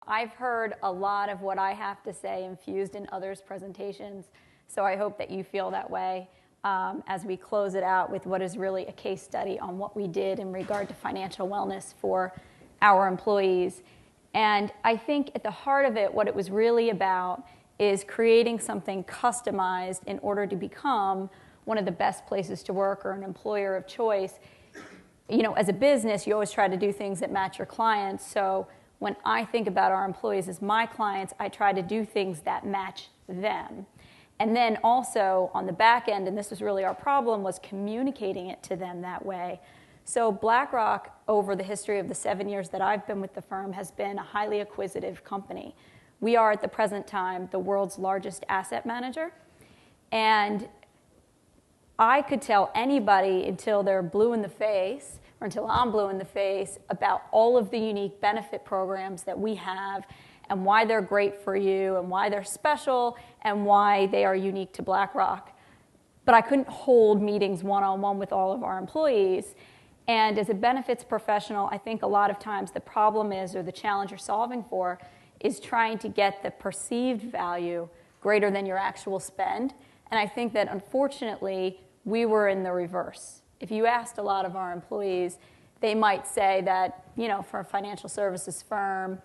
I've heard a lot of what I have to say infused in others' presentations, so I hope that you feel that way as we close it out with what is really a case study on what we did in regard to financial wellness for our employees. And I think at the heart of it, what it was really about is creating something customized in order to become one of the best places to work or an employer of choice. You know, as a business, you always try to do things that match your clients. So when I think about our employees as my clients, I try to do things that match them. And then also on the back end, and this was really our problem, was communicating it to them that way. So BlackRock, over the history of the 7 years that I've been with the firm, has been a highly acquisitive company. We are at the present time the world's largest asset manager. And I could tell anybody until they're blue in the face, or until I'm blue in the face, about all of the unique benefit programs that we have and why they're great for you and why they're special and why they are unique to BlackRock. But I couldn't hold meetings one-on-one with all of our employees. And as a benefits professional, I think a lot of times the problem is, or the challenge you're solving for, is trying to get the perceived value greater than your actual spend. And I think that unfortunately, we were in the reverse. If you asked a lot of our employees, they might say that, you know, for a financial services firm,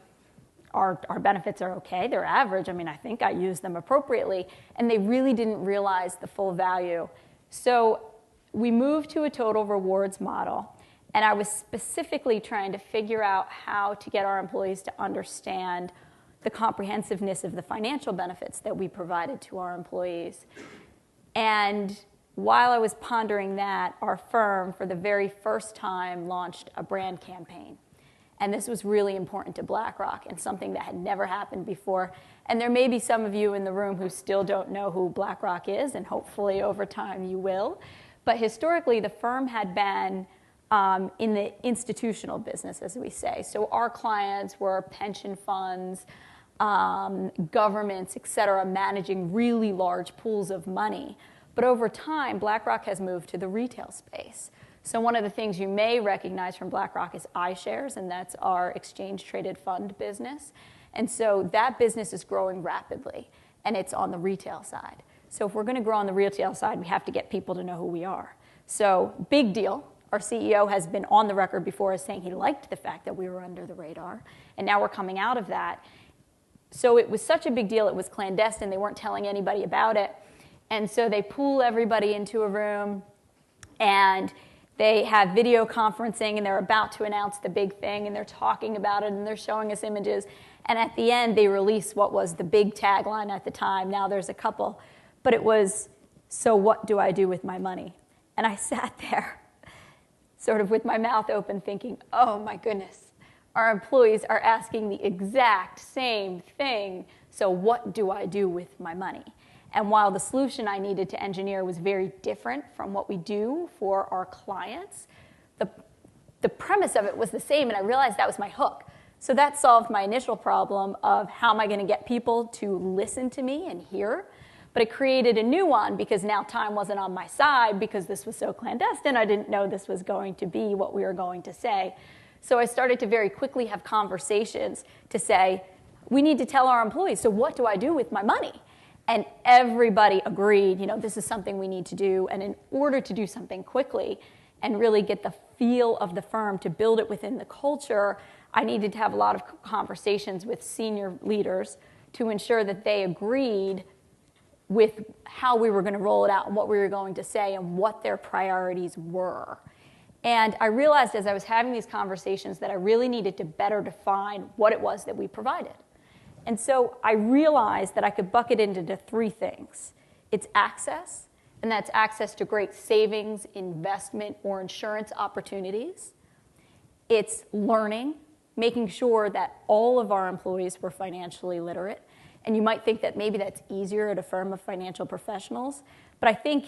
our benefits are okay, they're average. I mean, I think I use them appropriately. And they really didn't realize the full value. So we moved to a total rewards model. And I was specifically trying to figure out how to get our employees to understand the comprehensiveness of the financial benefits that we provided to our employees. And while I was pondering that, our firm, for the very first time, launched a brand campaign. And this was really important to BlackRock and something that had never happened before. And there may be some of you in the room who still don't know who BlackRock is, and hopefully over time you will. But historically, the firm had been in the institutional business, as we say. So our clients were pension funds, governments, et cetera, managing really large pools of money. But over time, BlackRock has moved to the retail space. So one of the things you may recognize from BlackRock is iShares, and that's our exchange-traded fund business. And so that business is growing rapidly, and it's on the retail side. So if we're going to grow on the retail side, we have to get people to know who we are. So big deal. Our CEO has been on the record before as saying he liked the fact that we were under the radar, and now we're coming out of that. So it was such a big deal, it was clandestine. They weren't telling anybody about it. And so they pool everybody into a room, and they have video conferencing, and they're about to announce the big thing, and they're talking about it, and they're showing us images. And at the end, they release what was the big tagline at the time. Now there's a couple. But it was, so what do I do with my money? And I sat there sort of with my mouth open thinking, oh my goodness, our employees are asking the exact same thing. So what do I do with my money? And while the solution I needed to engineer was very different from what we do for our clients, the premise of it was the same, and I realized that was my hook. So that solved my initial problem of how am I going to get people to listen to me and hear. But it created a new one because now time wasn't on my side because this was so clandestine. I didn't know this was going to be what we were going to say. So I started to very quickly have conversations to say, we need to tell our employees, so what do I do with my money? And everybody agreed, you know, this is something we need to do. And in order to do something quickly and really get the feel of the firm to build it within the culture, I needed to have a lot of conversations with senior leaders to ensure that they agreed with how we were going to roll it out and what we were going to say and what their priorities were. And I realized as I was having these conversations that I really needed to better define what it was that we provided. And so I realized that I could bucket it into three things. It's access, and that's access to great savings, investment, or insurance opportunities. It's learning, making sure that all of our employees were financially literate. And you might think that maybe that's easier at a firm of financial professionals, but I think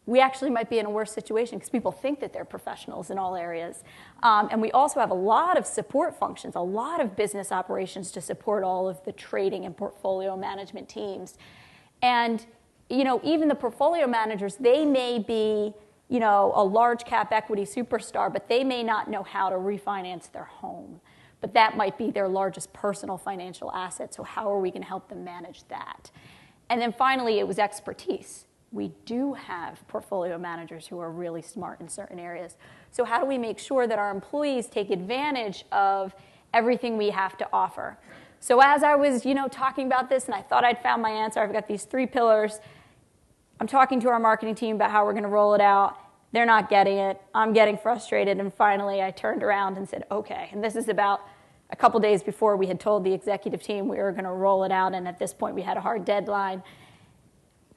we actually might be in a worse situation because people think that they're professionals in all areas. And we also have a lot of support functions, a lot of business operations to support all of the trading and portfolio management teams. And, you know, even the portfolio managers, they may be, you know, a large cap equity superstar, but they may not know how to refinance their home. but that might be their largest personal financial asset. So how are we going to help them manage that? And then finally, it was expertise. We do have portfolio managers who are really smart in certain areas. So how do we make sure that our employees take advantage of everything we have to offer? So as I was, talking about this and I thought I'd found my answer, I've got these 3 pillars. I'm talking to our marketing team about how we're going to roll it out. They're not getting it. I'm getting frustrated. And finally, I turned around and said, okay. And this is about a couple days before we had told the executive team we were going to roll it out. And at this point, we had a hard deadline.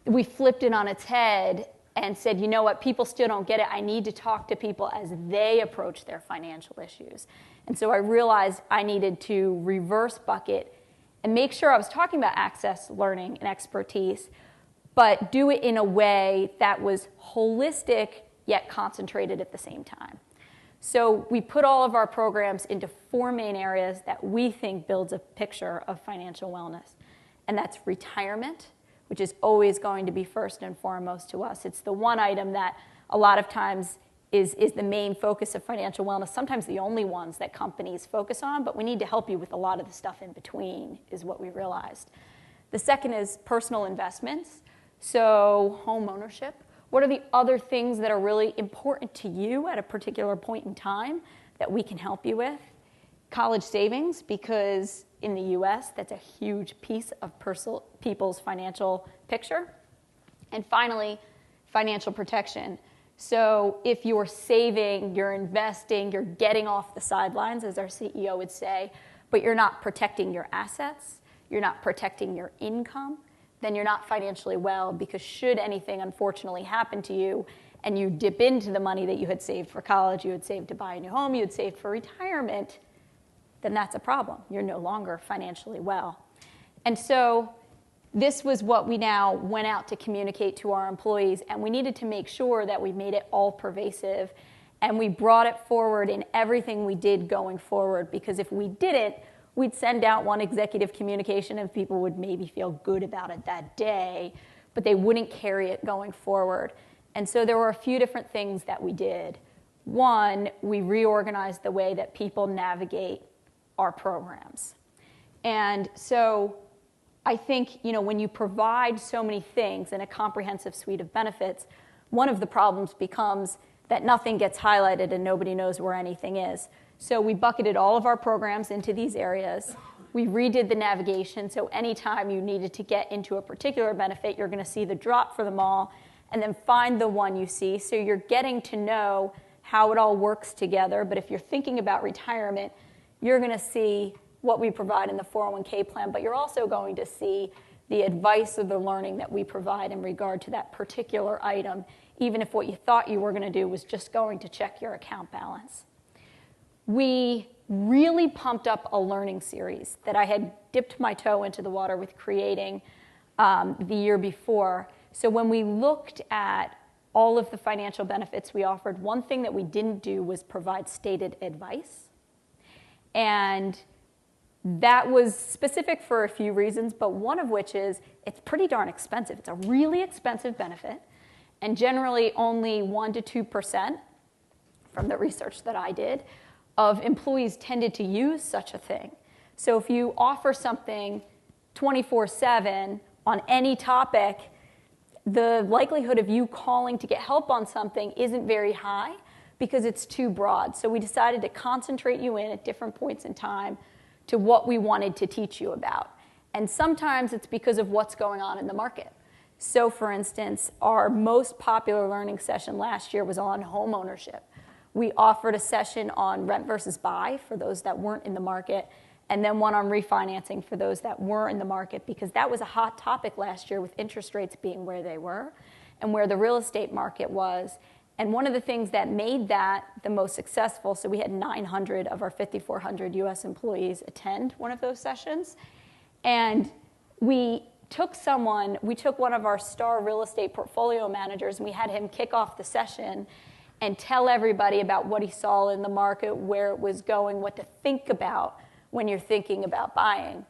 We flipped it on its head and said, you know what, people still don't get it. I need to talk to people as they approach their financial issues. And so I realized I needed to reverse bucket and make sure I was talking about access, learning, and expertise, but do it in a way that was holistic yet concentrated at the same time. So we put all of our programs into 4 main areas that we think builds a picture of financial wellness. And that's retirement, which is always going to be first and foremost to us. It's the one item that a lot of times is the main focus of financial wellness, sometimes the only ones that companies focus on, but we need to help you with a lot of the stuff in between, is what we realized. The second is personal investments, so home ownership. What are the other things that are really important to you at a particular point in time that we can help you with? College savings, because in the US, that's a huge piece of people's financial picture. And finally, financial protection. So if you're saving, you're investing, you're getting off the sidelines, as our CEO would say, but you're not protecting your assets, you're not protecting your income, then you're not financially well, because should anything unfortunately happen to you and you dip into the money that you had saved for college, you had saved to buy a new home, you had saved for retirement, then that's a problem. You're no longer financially well. And so this was what we now went out to communicate to our employees, and we needed to make sure that we made it all pervasive, and we brought it forward in everything we did going forward, because if we didn't, we'd send out one executive communication and people would maybe feel good about it that day, but they wouldn't carry it going forward. And so there were a few different things that we did. One, we reorganized the way that people navigate our programs. And so I think, when you provide so many things in a comprehensive suite of benefits, one of the problems becomes that nothing gets highlighted and nobody knows where anything is. So we bucketed all of our programs into these areas. We redid the navigation, so anytime you needed to get into a particular benefit, you're going to see the drop for them all, and then find the one you see. So you're getting to know how it all works together. But if you're thinking about retirement, you're going to see what we provide in the 401k plan, but you're also going to see the advice or the learning that we provide in regard to that particular item, even if what you thought you were going to do was just going to check your account balance. We really pumped up a learning series that I had dipped my toe into the water with creating the year before. So when we looked at all of the financial benefits we offered, one thing that we didn't do was provide stated advice. And that was specific for a few reasons, but one of which is it's pretty darn expensive. It's a really expensive benefit, and generally only 1% to 2%, from the research that I did, of employees tended to use such a thing. So if you offer something 24/7 on any topic, the likelihood of you calling to get help on something isn't very high because it's too broad. So we decided to concentrate you in at different points in time to what we wanted to teach you about. And sometimes it's because of what's going on in the market. So for instance, our most popular learning session last year was on home ownership. We offered a session on rent versus buy for those that weren't in the market, and then one on refinancing for those that were in the market, because that was a hot topic last year with interest rates being where they were and where the real estate market was. And one of the things that made that the most successful, so we had 900 of our 5,400 US employees attend one of those sessions. And we took one of our star real estate portfolio managers, and we had him kick off the session and tell everybody about what he saw in the market, where it was going, what to think about when you're thinking about buying.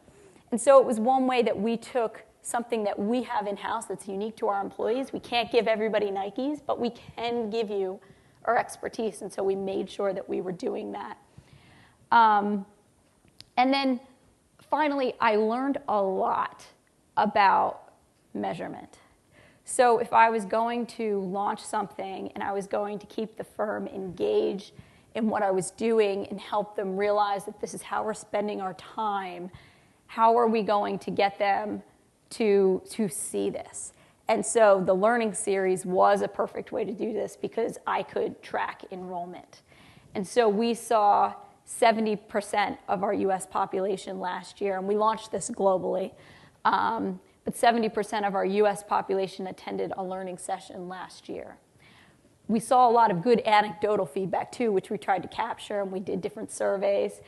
And so it was one way that we took something that we have in-house that's unique to our employees. We can't give everybody Nikes, but we can give you our expertise, and so we made sure that we were doing that. And then finally, I learned a lot about measurement. So if I was going to launch something and I was going to keep the firm engaged in what I was doing and help them realize that this is how we're spending our time, how are we going to get them to see this? And so the learning series was a perfect way to do this because I could track enrollment. And so we saw 70% of our US population last year, and we launched this globally, but 70% of our US population attended a learning session last year. We saw a lot of good anecdotal feedback too, which we tried to capture, and we did different surveys.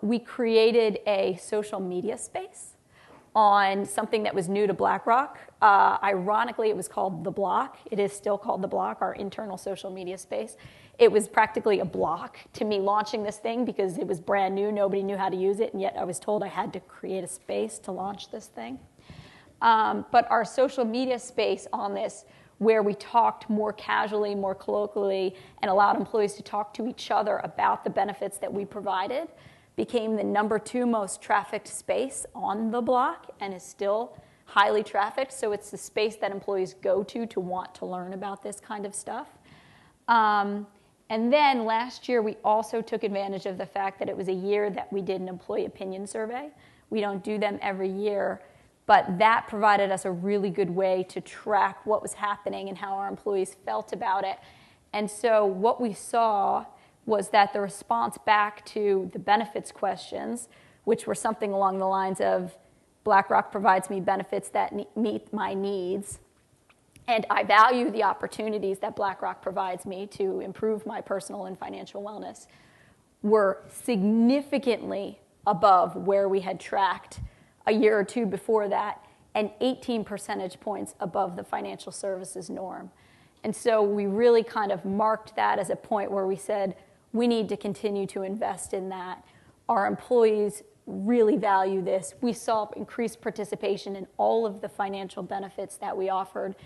We created a social media space on something that was new to BlackRock. Ironically, it was called The Block. It is still called The Block, our internal social media space. It was practically a block to me launching this thing because it was brand new. Nobody knew how to use it, and yet I was told I had to create a space to launch this thing. But our social media space on this, where we talked more casually, more colloquially, and allowed employees to talk to each other about the benefits that we provided, became the #2 most trafficked space on the block and is still highly trafficked. So it's the space that employees go to want to learn about this kind of stuff. And then last year, we also took advantage of the fact that it was a year that we did an employee opinion survey. We don't do them every year, but that provided us a really good way to track what was happening and how our employees felt about it. And so what we saw was that the response back to the benefits questions, which were something along the lines of, BlackRock provides me benefits that meet my needs, and I value the opportunities that BlackRock provides me to improve my personal and financial wellness, were significantly above where we had tracked a year or two before that, and 18 percentage points above the financial services norm. And so we really kind of marked that as a point where we said, we need to continue to invest in that. Our employees really value this. We saw increased participation in all of the financial benefits that we offered.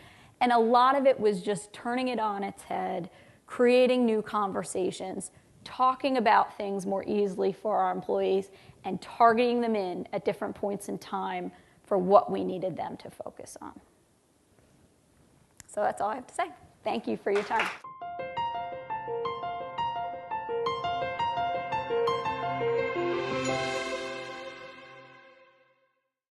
And a lot of it was just turning it on its head, creating new conversations, talking about things more easily for our employees, and targeting them in at different points in time for what we needed them to focus on. So that's all I have to say. Thank you for your time.